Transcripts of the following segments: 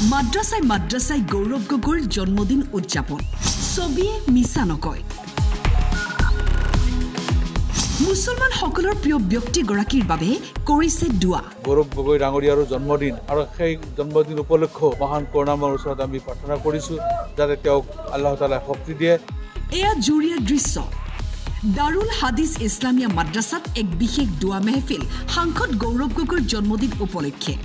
মাদ্ৰাছাই গৌৰৱ গগৈৰ জন্মদিন উদযাপন ছবিয়ে মিছা নকয় মুছলমান সকলৰ প্ৰিয় ব্যক্তি গৰাকীৰ বাবে কৰিছে দুৱা গৌৰৱ গগৈ ডাঙৰীয়াৰ জন্মদিন আৰু সেই জন্মদিন উপলক্ষে মহান কৰুণাময়ৰ ওচৰত আমি প্ৰাৰ্থনা কৰিছো যাতে তেওঁক আল্লাহ তাআলাই শক্তি দিয়ে এয়া জুৰিয়া দৃশ্য দাৰুল হাদিস ইছলামিয়া মাদ্ৰাছাত এক বিশেষ দুৱা মেহফিল সাংসদ গৌৰৱ গগৈৰ জন্মদিন উপলক্ষে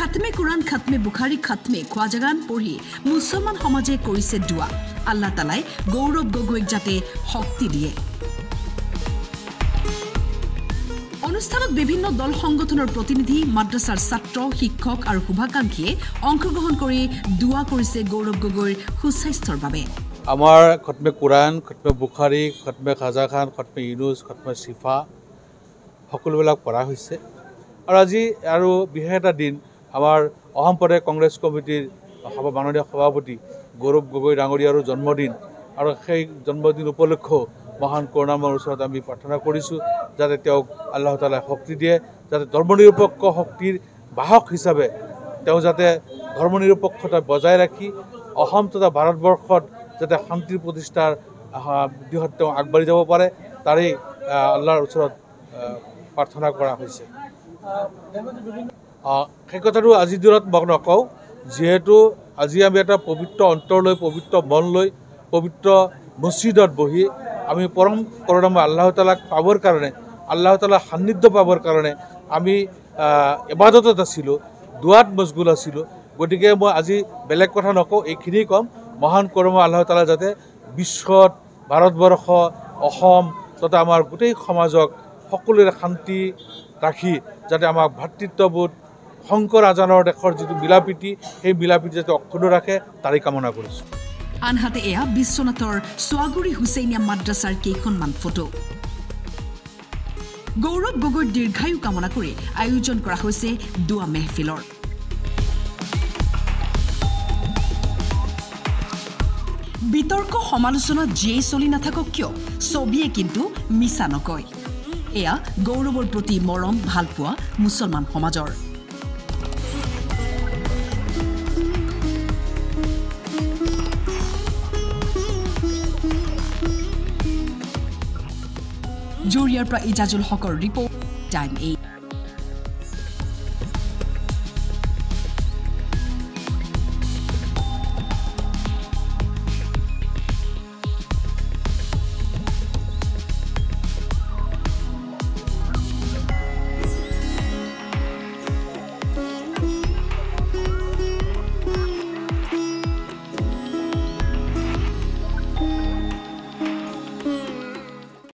খাতমে কুৰাণ খাতমে বুখাৰী খাতমে খোৱাজাগান পঢ়ি মুছলমান সমাজে কৰিছে দুৱা আল্লাহ তাআলাই গৌৰৱ গগৈক যাতে শক্তি দিয়ে অনুষ্ঠানত বিভিন্ন দল সংগঠনৰ প্ৰতিনিধি মাদ্ৰাছাৰ ছাত্ৰ শিক্ষক আৰু শুভাকাংক্ষীয়ে অংশগ্ৰহণ কৰি দুৱা কৰিছে গৌৰৱ গগৈৰ সুস্বাস্থ্যৰ বাবে আমাৰ খতমে কুৰাণ খতমে বুখাৰী খতমে খাজা খান খতমে ইউনুস খতমে শিফা সকলোবিলাক পঢ়া হৈছে আৰু আজি আৰু বিশেষ এটা দিন আমাৰ অসম প্ৰদেশ কংগ্ৰেছ কমিটিৰ মাননীয় সভাপতি গৌৰৱ গগৈ ডাঙৰীয়াৰ জন্মদিন আৰু সেই জন্মদিন উপলক্ষে মহান কৰুণাময়ৰ ওচৰত আমি প্ৰাৰ্থনা কৰিছো যাতে তেওঁক আল্লাহ তাআলাই শক্তি দিয়ে যাতে ধৰ্মনিৰপেক্ষ শক্তিৰ বাহক হিচাপে তেওঁ যাতে ধৰ্মনিৰপেক্ষতা বজাই ৰাখি অসম তথা ভাৰতবৰ্ষত যাতে শান্তিৰ প্ৰতিষ্ঠাৰ দিশত তেওঁ আগবাঢ়ি যাব পাৰে তাৰে আল্লাহৰ ওচৰত প্ৰাৰ্থনা কৰা হৈছে সেই কথাটো আজিৰ দিনত মই নকওঁ যিহেতু আজি আমি এটা পবিত্ৰ অন্তৰলৈ পবিত্ৰ মনলৈ পবিত্ৰ মছজিদত বহি আমি পৰম কৰুণাময় আল্লাহ তাআলাক পাবৰ কাৰণে আল্লাহ তাআলাৰ সান্নিধ্য পাবৰ কাৰণে আমি ইবাদতত আছিলোঁ দুৱাত মছগুল আছিলোঁ গতিকে মই আজি বেলেগ কথা নকওঁ এইখিনি ক'ম মহান কৰুণাময় আল্লাহ তাআলা যাতে বিশ্বত ভাৰতবৰ্ষ অসম তথা আমাৰ গোটেই সমাজক সকলোৰে শান্তি ৰাখি যাতে আমাক ভাতৃত্ববোধ শংকৰ আজানৰ দেশৰ যিটো মিলাপ্ৰীতি সেই মিলাপ্ৰীতি যাতে অক্ষুণ্ণ ৰাখে তাৰে কামনা কৰিছোঁ আনহাতে এয়া বিশ্বনাথৰ সোৱাগুৰি হুছেইনিয়া মাদ্ৰাছাৰ কেইখনমান ফটো গৌৰৱ গগৈৰ দীৰ্ঘায়ু কামনা কৰি আয়োজন কৰা হৈছে দুৱা মেহফিলৰ বিতৰ্ক সমালোচনা যিয়েই চলি নাথাকক কিয় ছবিয়ে কিন্তু মিছা নকয় এয়া গৌৰৱৰ প্ৰতি মৰম ভালপোৱা মুছলমান সমাজৰ জুৰিয়াৰ পৰা ইজাজুল হকৰ ৰিপৰ্ট টাইম 8